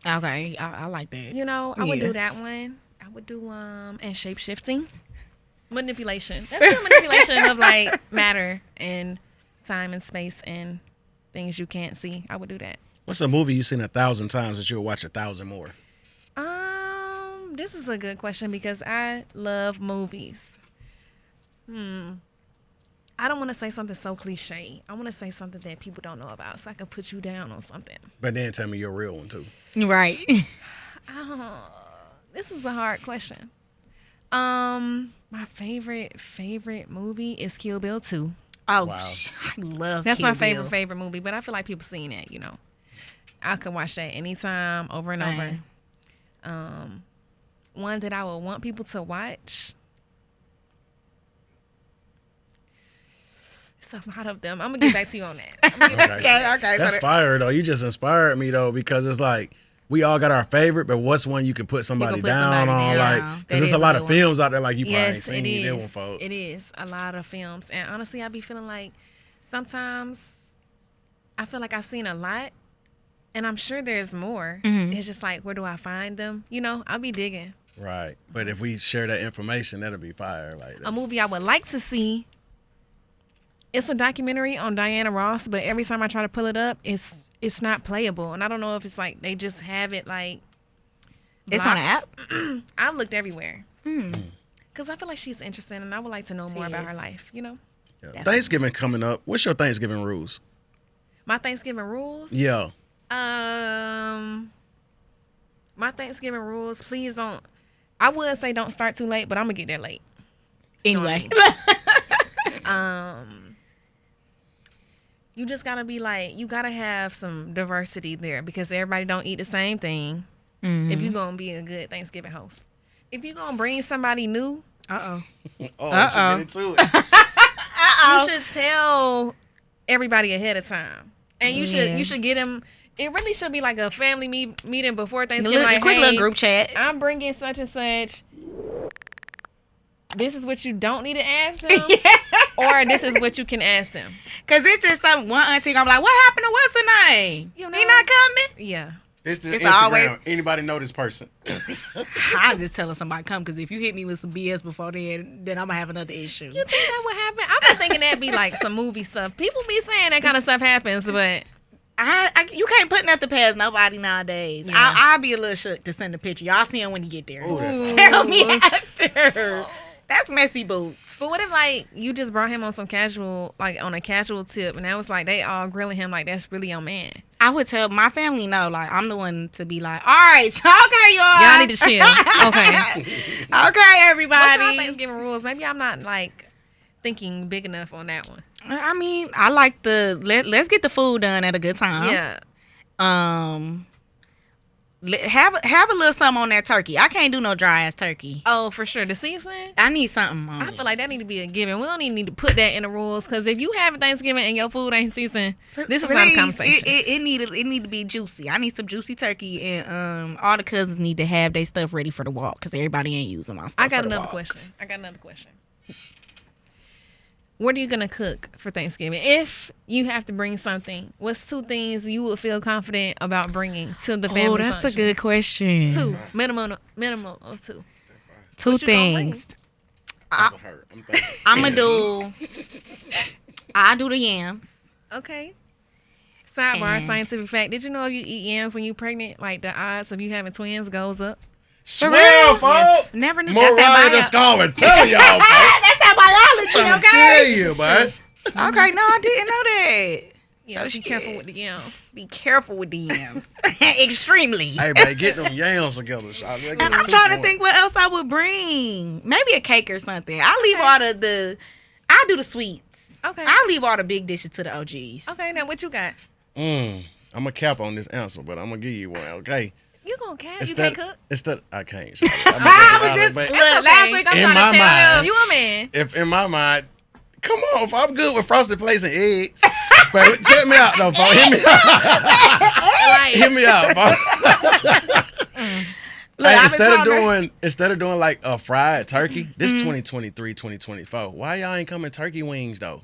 Speaker 3: Okay. I like that.
Speaker 4: You know, I would
Speaker 3: Yeah.
Speaker 4: do that one. I would do and shape shifting. Manipulation. That's still manipulation of like matter and time and space and things you can't see. I would do that.
Speaker 2: What's a movie you've seen 1,000 times that you'll watch 1,000 more?
Speaker 4: This is a good question because I love movies. I don't want to say something so cliche. I want to say something that people don't know about so I can put you down on something.
Speaker 2: But then tell me your real one too.
Speaker 3: Right.
Speaker 4: This is a hard question. My favorite movie is Kill Bill 2.
Speaker 3: Oh,
Speaker 2: Wow.
Speaker 3: I love
Speaker 4: That's
Speaker 3: Kill
Speaker 4: my
Speaker 3: Bill.
Speaker 4: favorite movie, but I feel like people seen that, you know. I could watch that anytime, over and
Speaker 3: Same.
Speaker 4: over. One that I would want people to watch. It's a lot of them. I'm gonna get back to you on that. I'm gonna get back to you on that.
Speaker 3: Okay.
Speaker 2: That's fire though. You just inspired me though, because it's like we all got our favorite, but what's one you can put somebody
Speaker 3: put
Speaker 2: down
Speaker 3: somebody
Speaker 2: on?
Speaker 3: down.
Speaker 2: Like, because
Speaker 3: That
Speaker 2: there's
Speaker 3: is
Speaker 2: a
Speaker 3: a
Speaker 2: lot
Speaker 3: good
Speaker 2: of
Speaker 3: one.
Speaker 2: films out there like you probably ain't
Speaker 4: Yes,
Speaker 2: seen
Speaker 4: it
Speaker 2: that
Speaker 4: is.
Speaker 2: one, folks.
Speaker 4: It is a lot of films, and honestly, I be feeling like sometimes I feel like I've seen a lot, and I'm sure there's more. It's just like, where do I find them? You know, I'll be digging.
Speaker 2: Right, but if we share that information, that'll be fire. Like
Speaker 4: A movie I would like to see. It's a documentary on Diana Ross, but every time I try to pull it up, it's not playable, and I don't know if it's like they just have it like.
Speaker 3: It's on an app?
Speaker 4: I've looked everywhere. Because I feel like she's interesting, and I would like to know more about her life, you know?
Speaker 2: Yeah. Thanksgiving coming up. What's your Thanksgiving rules?
Speaker 4: My Thanksgiving rules?
Speaker 2: Yeah.
Speaker 4: My Thanksgiving rules, please don't. I would say don't start too late, but I'm going to get there late.
Speaker 3: Anyway.
Speaker 4: You just got to be like, you got to have some diversity there because everybody don't eat the same thing. If you're going to be a good Thanksgiving host. If you're going to bring somebody new.
Speaker 3: Uh-oh.
Speaker 2: Oh, should get into it.
Speaker 4: You should tell everybody ahead of time. And you should get them. It really should be like a family meeting before Thanksgiving.
Speaker 3: A quick little group chat.
Speaker 4: I'm bringing such and such. This is what you don't need to ask them. Or this is what you can ask them.
Speaker 3: Because it's just some one auntie gonna be like, what happened to what's the name?
Speaker 4: You know?
Speaker 3: He not coming?
Speaker 4: Yeah.
Speaker 2: It's
Speaker 3: It's
Speaker 2: Instagram.
Speaker 3: always-
Speaker 2: Anybody know this person?
Speaker 3: I'm just telling somebody come because if you hit me with some BS before then I'm gonna have another issue.
Speaker 4: You think that would happen? I've been thinking that'd be like some movie stuff. People be saying that kind of stuff happens, but
Speaker 3: You can't put nothing past nobody nowadays.
Speaker 4: Yeah.
Speaker 3: I'll be a little shook to send a picture. Y'all see him when you get there.
Speaker 2: Oh, that's
Speaker 3: Tell me after. That's messy boots.
Speaker 4: But what if like you just brought him on some casual, like on a casual tip, and that was like they all grilling him like that's really your man.
Speaker 3: I would tell my family no. Like I'm the one to be like, all right, okay,
Speaker 4: Y'all need to chill. Okay.
Speaker 3: Okay, everybody.
Speaker 4: What's your Thanksgiving rules? Maybe I'm not like thinking big enough on that one.
Speaker 3: I mean, I like let's get the food done at a good time.
Speaker 4: Yeah.
Speaker 3: Have a little something on that turkey. I can't do no dry ass turkey.
Speaker 4: Oh, for sure. The season?
Speaker 3: I need something on
Speaker 4: I
Speaker 3: it.
Speaker 4: feel like that need to be a given. We don't even need to put that in the rules because if you have Thanksgiving and your food ain't seasoned, this is not a
Speaker 3: Please,
Speaker 4: conversation.
Speaker 3: It need to be juicy. I need some juicy turkey, and all the cousins need to have their stuff ready for the walk because everybody ain't using my stuff.
Speaker 4: I got
Speaker 3: for the
Speaker 4: another
Speaker 3: walk.
Speaker 4: question. What are you going to cook for Thanksgiving? If you have to bring something, what's 2 things you would feel confident about bringing to the family
Speaker 3: Oh, that's
Speaker 4: function?
Speaker 3: a good question.
Speaker 4: 2. Minimum of 2.
Speaker 3: 2
Speaker 4: What you gonna bring?
Speaker 3: things.
Speaker 2: I'm thinking.
Speaker 3: I do the yams.
Speaker 4: Okay. Sidebar,
Speaker 3: And-
Speaker 4: scientific fact. Did you know if you eat yams when you're pregnant, like the odds of you having twins goes up?
Speaker 2: Swear, folks.
Speaker 3: Never knew.
Speaker 2: Mariah the Scholar, tell y'all, folks.
Speaker 3: That's that biology,
Speaker 2: Trying to
Speaker 3: okay?
Speaker 2: tell you, bud.
Speaker 3: Okay, no, I didn't know that.
Speaker 4: Yeah,
Speaker 3: Oh,
Speaker 4: be
Speaker 3: shit.
Speaker 4: careful with the yams.
Speaker 3: Be careful with the yams. Extremely.
Speaker 2: Hey, man, get them yams together.
Speaker 3: And I'm trying to think what else I would bring. Maybe a cake or something. I leave all I do the sweets.
Speaker 4: Okay.
Speaker 3: I leave all the big dishes to the OGs.
Speaker 4: Okay, now what you got?
Speaker 2: I'm a cap on this answer, but I'm gonna give you one, okay?
Speaker 4: You gonna cat? You
Speaker 2: Instead,
Speaker 4: can't cook?
Speaker 2: instead, I can't.
Speaker 3: I was just
Speaker 2: but
Speaker 3: look, last week I'm
Speaker 2: In
Speaker 3: trying
Speaker 2: my
Speaker 3: to tell
Speaker 2: mind-
Speaker 3: them.
Speaker 4: You a man?
Speaker 2: if in my mind, come on, if I'm good with frosted flakes and eggs. But check me out though, folks. Hear me out.
Speaker 4: Like,
Speaker 2: Hear me out, folks.
Speaker 3: Look,
Speaker 2: Hey,
Speaker 3: I've
Speaker 2: instead
Speaker 3: been
Speaker 2: of doing like a fried turkey, this 2023, 2024. Why y'all ain't coming turkey wings though?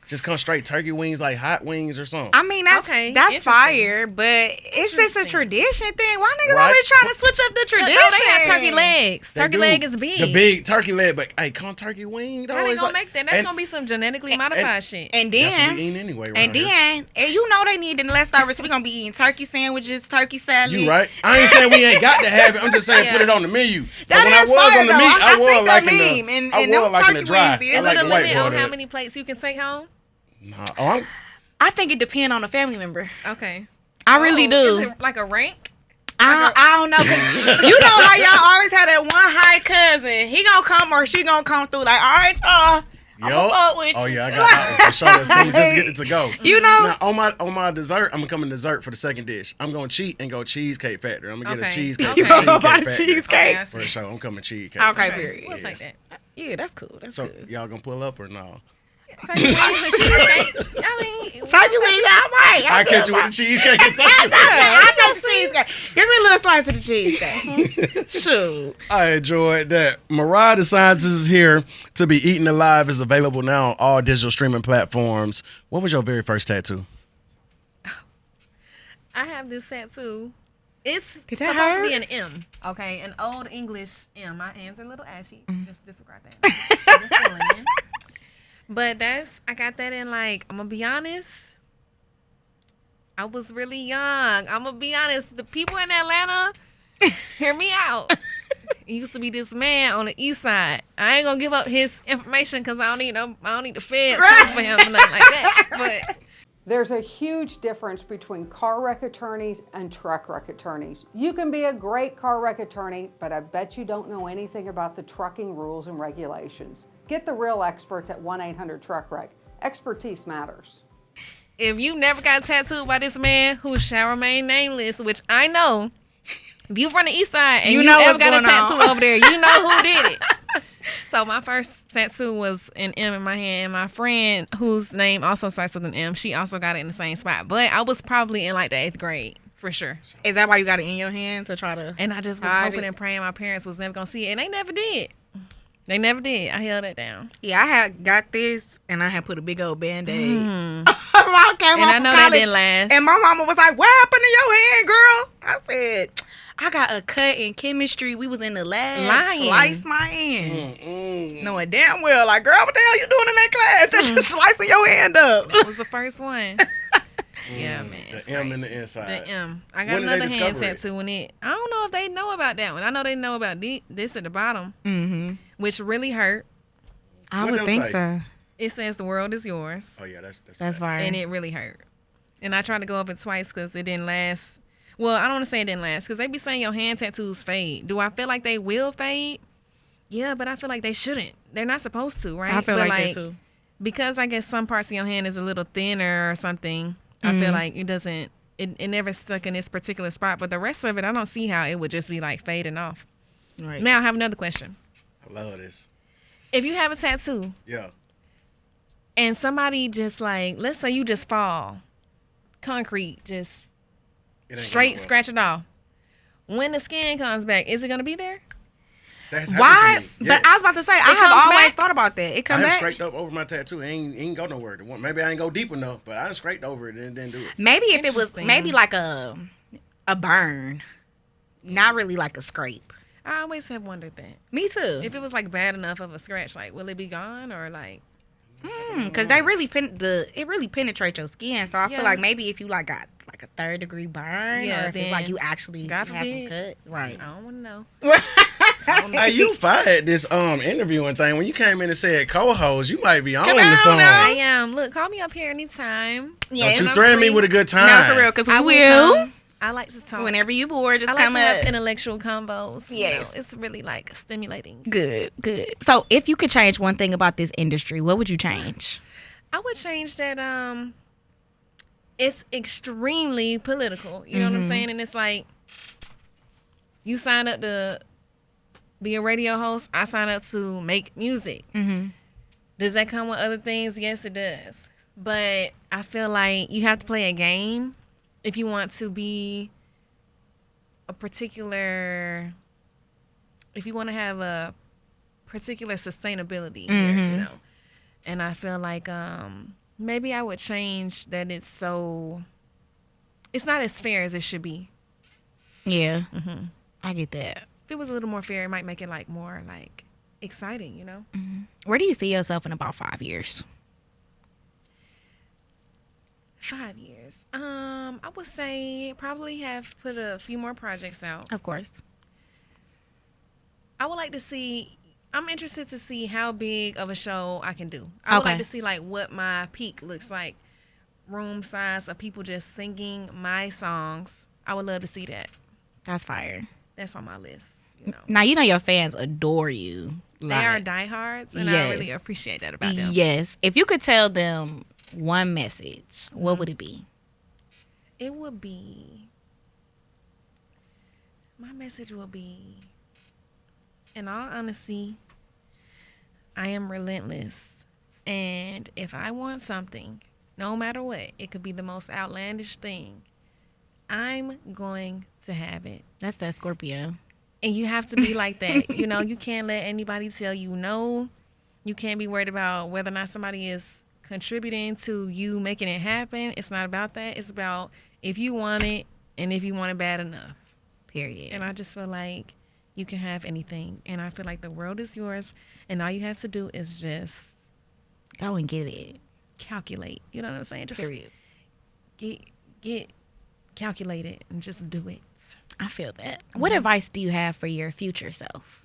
Speaker 2: Just come straight turkey wings, like hot wings or something.
Speaker 3: I mean, that's
Speaker 4: Okay,
Speaker 3: that's
Speaker 4: interesting.
Speaker 3: fire, but it's just a
Speaker 4: Interesting.
Speaker 3: tradition thing. Why niggas
Speaker 2: Right.
Speaker 3: always trying to switch up the tradition?
Speaker 4: no, they have turkey legs.
Speaker 2: They
Speaker 4: Turkey
Speaker 2: do.
Speaker 4: leg is big.
Speaker 2: The big turkey leg, but hey, come turkey wing though.
Speaker 4: How they
Speaker 2: It's
Speaker 4: gonna
Speaker 2: like-
Speaker 4: make that? That's
Speaker 2: and
Speaker 4: gonna be some genetically modified shit.
Speaker 3: And
Speaker 2: that's what
Speaker 3: then,
Speaker 2: we eating anyway.
Speaker 3: and
Speaker 2: around here.
Speaker 3: then, and you know they need the leftovers. We gonna be eating turkey sandwiches, turkey salad.
Speaker 2: You right? I ain't saying we ain't got to have it. I'm just saying put it on the menu. But
Speaker 3: That
Speaker 2: when I
Speaker 3: is
Speaker 2: was
Speaker 3: fire,
Speaker 2: on the
Speaker 3: though.
Speaker 2: meat,
Speaker 3: I
Speaker 2: I
Speaker 3: seen
Speaker 2: was
Speaker 3: that
Speaker 2: liking
Speaker 3: meme,
Speaker 2: the.
Speaker 3: and
Speaker 2: I
Speaker 3: them
Speaker 2: was liking
Speaker 3: turkey
Speaker 2: the dry.
Speaker 3: wings is-
Speaker 2: I
Speaker 4: Is
Speaker 2: like
Speaker 4: it a
Speaker 2: the white
Speaker 4: limit
Speaker 2: part
Speaker 4: on
Speaker 2: of
Speaker 4: how
Speaker 2: it.
Speaker 4: many plates you can take home?
Speaker 2: Nah, oh,
Speaker 3: I think it depends on the family member.
Speaker 4: Okay.
Speaker 3: I really
Speaker 4: Is
Speaker 3: do.
Speaker 4: it like a rank?
Speaker 3: I don't know. 'Cause you know how y'all always have that one high cousin. He gonna come or she gonna come through like, all right, y'all. I'm gonna fuck with
Speaker 2: Oh
Speaker 3: you.
Speaker 2: yeah, I got that one for sure. That's coming. Just get it to go.
Speaker 3: You know?
Speaker 2: Now on my dessert, I'm gonna come in dessert for the second dish. I'm gonna cheat and go cheesecake factory. I'm gonna get a
Speaker 4: Okay.
Speaker 2: cheesecake.
Speaker 4: Okay.
Speaker 2: from
Speaker 3: You about
Speaker 2: Cheesecake Factory.
Speaker 3: cheesecake?
Speaker 4: Okay, I see.
Speaker 2: For sure, I'm coming cheesecake.
Speaker 3: Okay,
Speaker 2: for sure.
Speaker 3: period.
Speaker 4: We'll take that.
Speaker 3: Yeah, that's cool. That's
Speaker 2: So
Speaker 3: good.
Speaker 2: y'all gonna pull up or no?
Speaker 4: Turkey wings and cheesecake. I mean,
Speaker 3: Turkey wings, I'm right.
Speaker 2: I catch you with the cheesecake and turkey.
Speaker 3: I take the cheesecake. Give me a little slice of the cheesecake. Shoot.
Speaker 2: I enjoyed that. Mariah The Scientist is here to be eaten alive. Is available now on all digital streaming platforms. What was your very first tattoo?
Speaker 4: I have this tattoo. It's
Speaker 3: Did that
Speaker 4: supposed to
Speaker 3: hurt?
Speaker 4: be an M, okay? An old English M. My hands are a little ashy. Just disregard that. But I got that in like, I'm going to be honest, I was really young. I'm going to be honest. The people in Atlanta, hear me out. It used to be this man on the east side. I ain't going to give up his information because I don't need the feds coming for him or nothing like that. But
Speaker 5: There's a huge difference between car wreck attorneys and truck wreck attorneys. You can be a great car wreck attorney, but I bet you don't know anything about the trucking rules and regulations. Get the real experts at 1-800-TRUCK-WRECK. Expertise matters.
Speaker 4: if you never got tattooed by this man who shall remain nameless, which I know, if you from the east side and you
Speaker 3: know
Speaker 4: ever
Speaker 3: what's
Speaker 4: got a
Speaker 3: going on.
Speaker 4: tattoo over there, you know who did it. So my first tattoo was an M in my hand. My friend, whose name also starts with an M, she also got it in the same spot. But I was probably in like the 8th grade, for sure.
Speaker 3: Is that why you got it in your hand to try to?
Speaker 4: And I just was
Speaker 3: hide
Speaker 4: hoping
Speaker 3: it?
Speaker 4: and praying my parents was never going to see it. And they never did. They never did. I held it down.
Speaker 3: Yeah, I had got this, and I had put a big old Band-Aid.
Speaker 4: Mm.
Speaker 3: I came
Speaker 4: And
Speaker 3: home
Speaker 4: I
Speaker 3: from
Speaker 4: know that
Speaker 3: college,
Speaker 4: didn't last.
Speaker 3: and my mama was like, "What happened to your hand, girl?" I said, "I got a cut in chemistry. We was in the lab,
Speaker 4: Lying.
Speaker 3: sliced my hand, knowing damn well, like, girl, what the hell you doing in that class? That you slicing your hand up."
Speaker 4: That was the first one. Yeah, man. it's
Speaker 2: The M in
Speaker 4: crazy.
Speaker 2: the inside.
Speaker 4: The M. I got
Speaker 2: When did they
Speaker 4: another hand
Speaker 2: discover it?
Speaker 4: tattoo in it. I don't know if they know about that one. I know they know about this at the bottom,
Speaker 3: Mm-hmm.
Speaker 4: which really hurt.
Speaker 3: I
Speaker 2: What
Speaker 3: would
Speaker 2: them
Speaker 3: think
Speaker 2: say?
Speaker 3: so.
Speaker 4: It says the world is yours.
Speaker 2: Oh yeah, that's
Speaker 3: That's
Speaker 2: facts.
Speaker 3: fire.
Speaker 4: And it really hurt. And I tried to go up it twice because it didn't last. Well, I don't want to say it didn't last because they be saying your hand tattoos fade. Do I feel like they will fade? Yeah, but I feel like they shouldn't. They're not supposed to, right?
Speaker 3: I feel
Speaker 4: But
Speaker 3: like that too.
Speaker 4: Because I guess some parts of your hand is a little thinner or something, I feel like it doesn't, it never stuck in this particular spot. But the rest of it, I don't see how it would just be like fading off.
Speaker 3: Right.
Speaker 4: Now I have another question.
Speaker 2: I love this.
Speaker 4: If you have a tattoo
Speaker 2: Yeah.
Speaker 4: and somebody just like, let's say you just fall, concrete, just
Speaker 2: It ain't
Speaker 4: straight
Speaker 2: going well.
Speaker 4: scratch it off. When the skin comes back, is it going to be there?
Speaker 2: That's
Speaker 3: Why?
Speaker 2: happened to me.
Speaker 3: But I was about to say, I have
Speaker 4: comes
Speaker 3: always
Speaker 4: back?
Speaker 3: thought about that. It
Speaker 2: I
Speaker 3: come
Speaker 2: have
Speaker 3: back.
Speaker 2: scraped up over my tattoo. It ain't go nowhere. Maybe I ain't go deep enough, but I scraped over it and didn't do it.
Speaker 3: Maybe if it was
Speaker 4: Interesting.
Speaker 3: maybe like a burn, not really like a scrape.
Speaker 4: I always have wondered that.
Speaker 3: Me too.
Speaker 4: If it was like bad enough of a scratch, like will it be gone or like?
Speaker 3: Because they really it really penetrates your skin. So I feel
Speaker 4: Yeah.
Speaker 3: like maybe if you like got like a 3rd-degree burn,
Speaker 4: Yeah,
Speaker 3: or if it's like
Speaker 4: then
Speaker 3: you actually
Speaker 4: God
Speaker 3: have some
Speaker 4: forbid.
Speaker 3: cut, right?
Speaker 4: I don't want to know.
Speaker 2: Hey, you fired this interviewing thing when you came in and said co-host. You might be on
Speaker 3: Come
Speaker 2: the
Speaker 3: on
Speaker 2: song.
Speaker 3: now.
Speaker 4: I am. Look, call me up here anytime.
Speaker 3: Yeah,
Speaker 2: Don't you
Speaker 4: I'm
Speaker 2: threaten me
Speaker 4: free.
Speaker 2: with a good time.
Speaker 3: No, for real, because
Speaker 4: I
Speaker 3: we will.
Speaker 4: come. I like to talk.
Speaker 3: Whenever you bored, just
Speaker 4: I like
Speaker 3: come
Speaker 4: to have
Speaker 3: up.
Speaker 4: intellectual combos.
Speaker 3: Yes.
Speaker 4: It's really like stimulating.
Speaker 3: Good, good. So if you could change one thing about this industry, what would you change?
Speaker 4: I would change that. It's extremely political. You know what I'm saying? And it's like you sign up to be a radio host. I sign up to make music.
Speaker 3: Mm-hmm.
Speaker 4: Does that come with other things? Yes, it does. But I feel like you have to play a game if you want to be a particular. If you want to have a particular sustainability, here, you know. And I feel like maybe I would change that it's not as fair as it should be.
Speaker 3: Yeah, I get that.
Speaker 4: If it was a little more fair, it might make it like more like exciting, you know?
Speaker 3: Where do you see yourself in about 5 years?
Speaker 4: 5 years. I would say probably have put a few more projects out.
Speaker 3: Of course.
Speaker 4: I would like to see. I'm interested to see how big of a show I can do. I would
Speaker 3: Okay.
Speaker 4: like to see like what my peak looks like, room size of people just singing my songs. I would love to see that.
Speaker 3: That's fire.
Speaker 4: That's on my list. You know,
Speaker 3: Now, you know your fans adore you.
Speaker 4: they are diehards, and I really
Speaker 3: Yes.
Speaker 4: appreciate that about them.
Speaker 3: Yes. If you could tell them one message, what would it be?
Speaker 4: It would be. My message will be. In all honesty, I am relentless And if I want something, no matter what, it could be the most outlandish thing, I'm going to have it.
Speaker 3: That's that Scorpio.
Speaker 4: And you have to be like that. You know, you can't let anybody tell you no. You can't be worried about whether or not somebody is contributing to you making it happen. It's not about that. It's about if you want it and if you want it bad enough.
Speaker 3: Period.
Speaker 4: And I just feel like you can have anything. And I feel like the world is yours. And all you have to do is just
Speaker 3: go and get it.
Speaker 4: Calculate. You know what I'm saying? Just
Speaker 3: Period.
Speaker 4: Get calculated and just do it.
Speaker 3: I feel that. What advice do you have for your future self?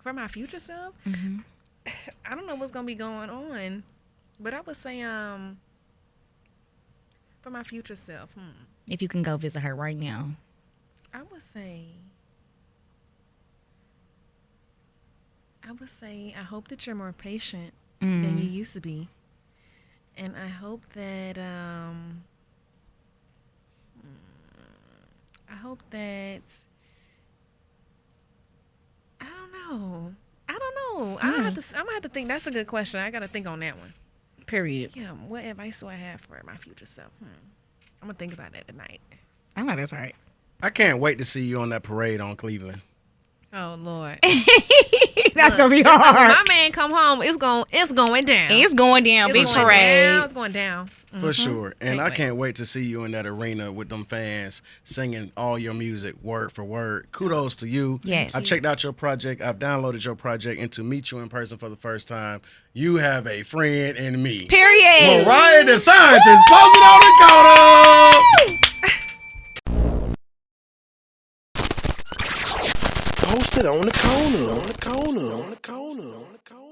Speaker 4: For my future self,
Speaker 3: Mm-hmm.
Speaker 4: I don't know what's gonna be going on, but I would say for my future self,
Speaker 3: If you can go visit her right now.
Speaker 4: I would say I hope that you're more patient than you used to be, and I hope that I don't know. I'm gonna have to think. That's a good question. I gotta think on that one.
Speaker 3: Period.
Speaker 4: Yeah. What advice do I have for my future self? I'm gonna think about that tonight.
Speaker 3: I know that's right.
Speaker 2: I can't wait to see you on that parade on Cleveland.
Speaker 4: Oh Lord.
Speaker 3: That's gonna be
Speaker 4: When
Speaker 3: hard.
Speaker 4: my man come home, it's going down.
Speaker 3: It's going down. Big
Speaker 4: It's going
Speaker 3: parade.
Speaker 4: down. It's going down.
Speaker 2: For sure. And
Speaker 4: Can't
Speaker 2: I
Speaker 4: wait.
Speaker 2: can't wait to see you in that arena with them fans singing all your music word for word. Kudos to you.
Speaker 3: Yes.
Speaker 2: I checked out your project. I've downloaded your project. And to meet you in person for the first time, you have a friend in me.
Speaker 3: Period.
Speaker 2: Mariah The Scientist. Post it on the corner.
Speaker 1: Posted on the corner. On the corner. On the corner. On the corner.